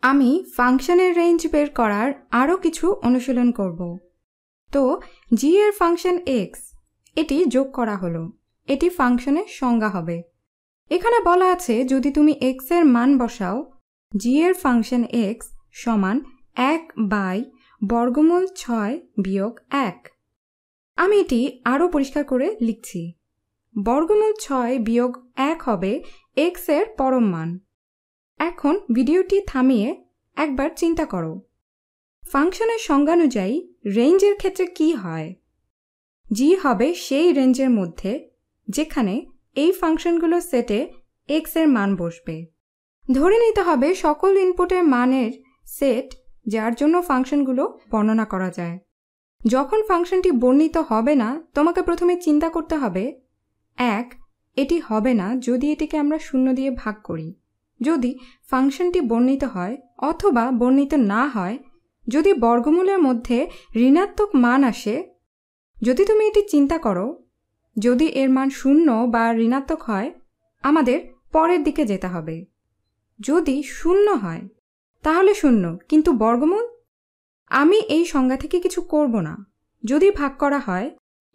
আমি ফাংশনের রেঞ্জ বের করার আরও কিছু অনুশীলন করব। তো জি এর ফাংশন এক্স এটি যোগ করা হলো, এটি ফাংশনের সংজ্ঞা হবে। এখানে বলা আছে যদি তুমি এক্স এর মান বসাও, জি এর ফাংশন এক্স সমান 1/6 - 1। আমি এটি আরও পরিষ্কার করে লিখছি। /6 - 1 হবে এক্স এর পরম মান। এখন ভিডিওটি থামিয়ে একবার চিন্তা করো, ফাংশনের সংজ্ঞানুযায়ী রেঞ্জের ক্ষেত্রে কি হয়? জি হবে সেই রেঞ্জের মধ্যে যেখানে এই ফাংশনগুলোর সেটে এক্স এর মান বসবে। ধরে নিতে হবে সকল ইনপুটের মানের সেট যার জন্য ফাংশনগুলো বর্ণনা করা যায়। যখন ফাংশনটি বর্ণিত হবে না, তোমাকে প্রথমে চিন্তা করতে হবে এটি হবে না যদি এটিকে আমরা 0 দিয়ে ভাগ করি। যদি ফাংশনটি বর্ণিত হয় অথবা বর্ণিত না হয়, যদি বর্গমূলের মধ্যে ঋণাত্মক মান আসে, যদি তুমি এটি চিন্তা করো, যদি এর মান 0 বা ঋণাত্মক হয়, আমাদের পরের দিকে যেতে হবে। যদি 0 হয় তাহলে 0, কিন্তু বর্গমূল? আমি এই সংজ্ঞা থেকে কিছু করব না। যদি ভাগ করা হয়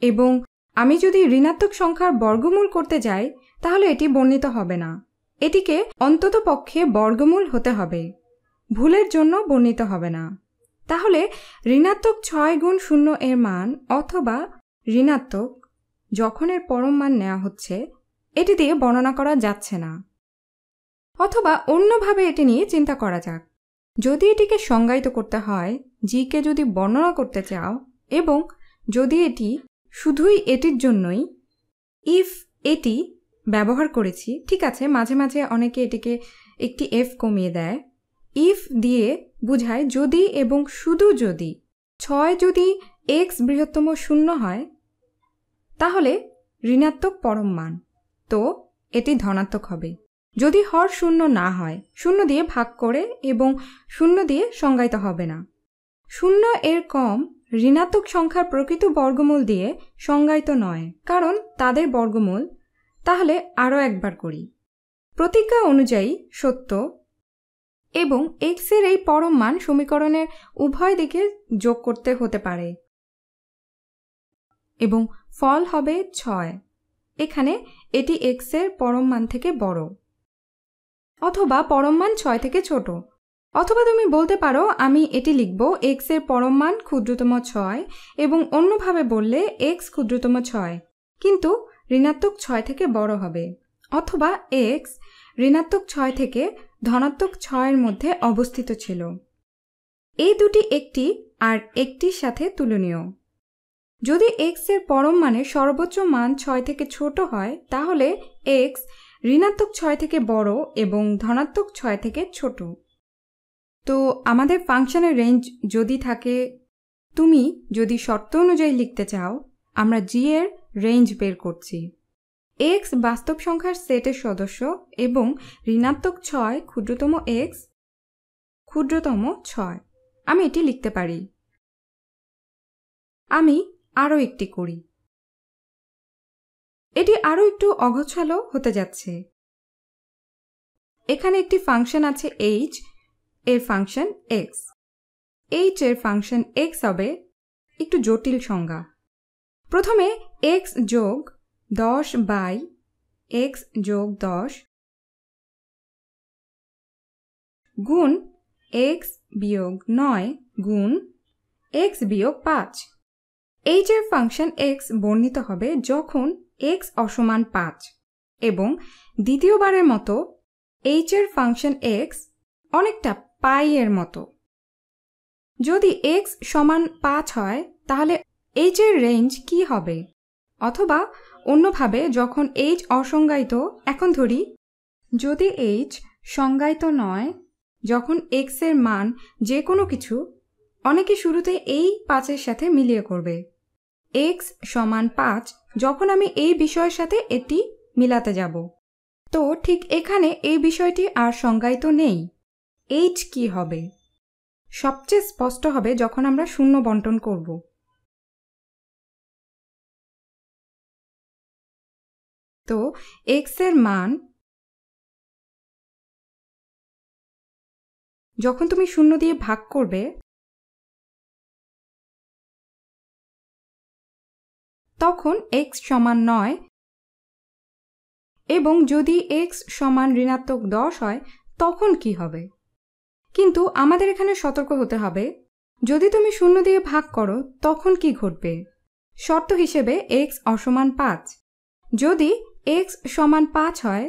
এবং আমি যদি ঋণাত্মক সংখ্যার বর্গমূল করতে যাই, তাহলে এটি বর্ণিত হবে না। এটিকে অন্ততপক্ষে বর্গমূল হতে হবে, ভুলের জন্য বর্ণিত হবে না। তাহলে ঋণাত্মক 6 × 0 এর মান অথবা ঋণাত্মক যখন এর পরম মান নেওয়া হচ্ছে, এটি দিয়ে বর্ণনা করা যাচ্ছে না। অথবা অন্যভাবে এটি নিয়ে চিন্তা করা যাক। যদি এটিকে সংজ্ঞায়িত করতে হয়, জিকে যদি বর্ণনা করতে চাও, এবং যদি এটি শুধুই এটির জন্যই ইফ এটি ব্যবহার করেছি, ঠিক আছে, মাঝে মাঝে অনেকে এটিকে একটি এফ কমিয়ে দেয়। ইফ দিয়ে বুঝায় যদি এবং শুধু যদি 6 যদি এক্স বৃহত্তম 0 হয়, তাহলে ঋণাত্মক পরম মান, তো এটি ধনাত্মক হবে। যদি হর 0 না হয়, 0 দিয়ে ভাগ করে এবং 0 দিয়ে সংজ্ঞায়িত হবে না। 0 এর কম ঋণাত্মক সংখ্যার প্রকৃত বর্গমূল দিয়ে সংজ্ঞায়িত নয়, কারণ তাদের বর্গমূল। তাহলে আরও একবার করি। প্রতিজ্ঞা অনুযায়ী সত্য এবং এক্স এর এই পরম মান সমীকরণের উভয় দিকে যোগ করতে হতে পারে এবং ফল হবে 6। এখানে এটি এক্স এর পরম মান থেকে বড় অথবা পরম মান 6 থেকে ছোট। অথবা তুমি বলতে পারো আমি এটি লিখব এক্স এর পরম মান ক্ষুদ্রতম 6 এবং অন্যভাবে বললে এক্স ক্ষুদ্রতম 6 কিন্তু ঋণাত্মক 6 থেকে বড় হবে, অথবা এক্স ঋণাত্মক 6 থেকে ধনাত্মক 6 এর মধ্যে অবস্থিত ছিল। এই দুটি একটি আর একটির সাথে তুলনীয়। যদি এক্স এর পরম মানের সর্বোচ্চ মান 6 থেকে ছোট হয়, তাহলে এক্স ঋণাত্মক 6 থেকে বড় এবং ধনাত্মক 6 থেকে ছোট। তো আমাদের ফাংশনের রেঞ্জ যদি থাকে, তুমি যদি শর্ত অনুযায়ী লিখতে চাও, আমরা জি এর রেঞ্জ বের করছি। এক্স বাস্তব সংখ্যার সেটের সদস্য এবং ঋণাত্মক 6 ক্ষুদ্রতম এক্স ক্ষুদ্রতম 6। আমি এটি লিখতে পারি। আমি আরও একটি করি। এটি আরও একটু অগোছালো হতে যাচ্ছে। এখানে একটি ফাংশন আছে h এর ফাংশন x। h এর ফাংশন x হবে একটু জটিল সংজ্ঞা। প্রথমে x যোগ 10/x যোগ 10 গুণ x বিয়োগ 9 গুণ x বিয়োগ 5। h এর ফাংশন x বর্ণিত হবে যখন x অসমান 5 এবং দ্বিতীয়বারের মতো h এর ফাংশন x অনেকটা পাই এর মতো। যদি x সমান 5 হয়, তাহলে h এর রেঞ্জ কি হবে? অথবা অন্যভাবে যখন h অসংজ্ঞায়িত, এখন ধরি যদি h সংজ্ঞায়িত নয়, যখন x এর মান যে কোনো কিছু, অনেকে শুরুতে এই 5 এর সাথে মিলিয়ে করবে। x সমান 5 যখন আমি এই বিষয়ের সাথে এটি মিলাতে যাব, তো ঠিক এখানে এই বিষয়টি আর সংজ্ঞায়িত নেই। h কি হবে? সবচেয়ে স্পষ্ট হবে যখন আমরা শূন্য বণ্টন করব। তো x এর মান যখন তুমি 0 দিয়ে ভাগ করবে তখন x সমান 9 এবং যদি x সমান ঋণাত্মক 10 হয় তখন কি হবে? কিন্তু আমাদের এখানে সতর্ক হতে হবে, যদি তুমি 0 দিয়ে ভাগ করো তখন কি ঘটবে? শর্ত হিসেবে x অসমান 5। যদি x সমান 5 হয়,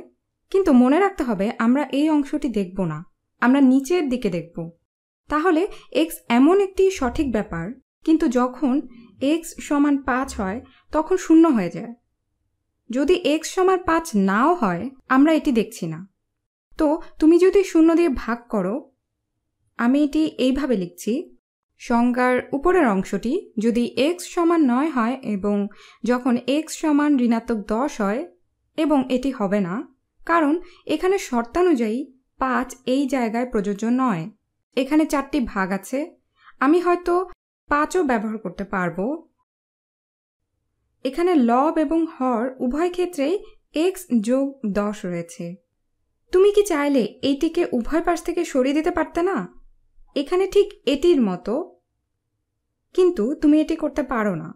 কিন্তু মনে রাখতে হবে আমরা এই অংশটি দেখব না, আমরা নিচের দিকে দেখব। তাহলে x এমন একটি সঠিক ব্যাপার, কিন্তু যখন x সমান 5 হয় তখন 0 হয়ে যায়। যদি x সমান 5 নাও হয়, আমরা এটি দেখছি না। তো তুমি যদি 0 দিয়ে ভাগ করো, আমি এটি এইভাবে লিখছি, সংজ্ঞার উপরের অংশটি যদি x সমান 9 হয় এবং যখন x সমান ঋণাত্মক 10 হয়, এবং এটি হবে না কারণ এখানে শর্তানুযায়ী 5 এই জায়গায় প্রযোজ্য নয়। এখানে 4টি ভাগ আছে, আমি হয়তো 5ও ব্যবহার করতে পারবো। এখানে লব এবং হর উভয় ক্ষেত্রেই x যোগ 10 রয়েছে। তুমি কি চাইলে এইটিকে উভয় পাশ থেকে সরিয়ে দিতে পারতে না? এখানে ঠিক এটির মতো, কিন্তু তুমি এটি করতে পারো না।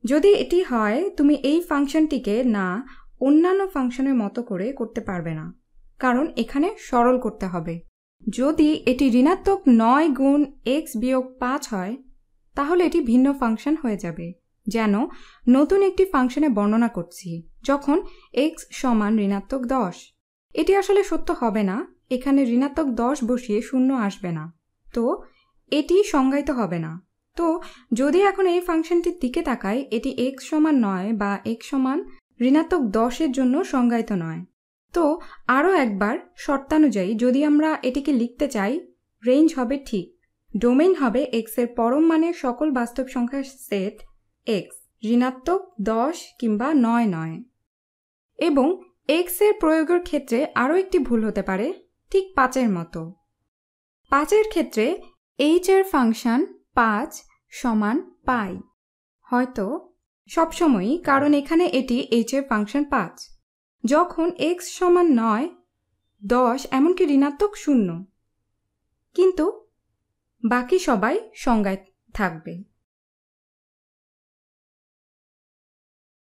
যদি এটি হয়, তুমি এই ফাংশনটিকে না অন্যান্য ফাংশনের মতো করে করতে পারবে না, কারণ এখানে সরল করতে হবে। যদি এটি ঋণাত্মক 9 গুণ x বিয়োগ 5 হয়, তাহলে এটি ভিন্ন ফাংশন হয়ে যাবে, যেন নতুন একটি ফাংশনে বর্ণনা করছি যখন x সমান ঋণাত্মক 10। এটি আসলে সত্য হবে না, এখানে ঋণাত্মক 10 বসিয়ে 0 আসবে না, তো এটি সংজ্ঞায়িত হবে না। তো যদি এখন এই ফাংশনটির দিকে তাকাই, এটি x সমান 9 বা x সমান ঋণাত্মক 10 জন্য সংজ্ঞায়িত নয়। তো আরও একবার শর্তানুযায়ী যদি আমরা এটিকে লিখতে চাই, রেঞ্জ হবে ঠিক, ডোমেইন হবে x এর পরম মানের সকল বাস্তব সংখ্যার সেট x, ঋণাত্মক 10 কিংবা 9 নয়। এবং x এর প্রয়োগের ক্ষেত্রে আরও একটি ভুল হতে পারে, ঠিক 5 মতো। 5 ক্ষেত্রে h এর ফাংশন 5 সমান পাই, হয়তো সবসময়ই, কারণ এখানে এটি h এর ফাংশন 5। যখন x সমান 9, 10 এমনকি ঋণাত্মক 0, কিন্তু বাকি সবাই সংজ্ঞায় থাকবে।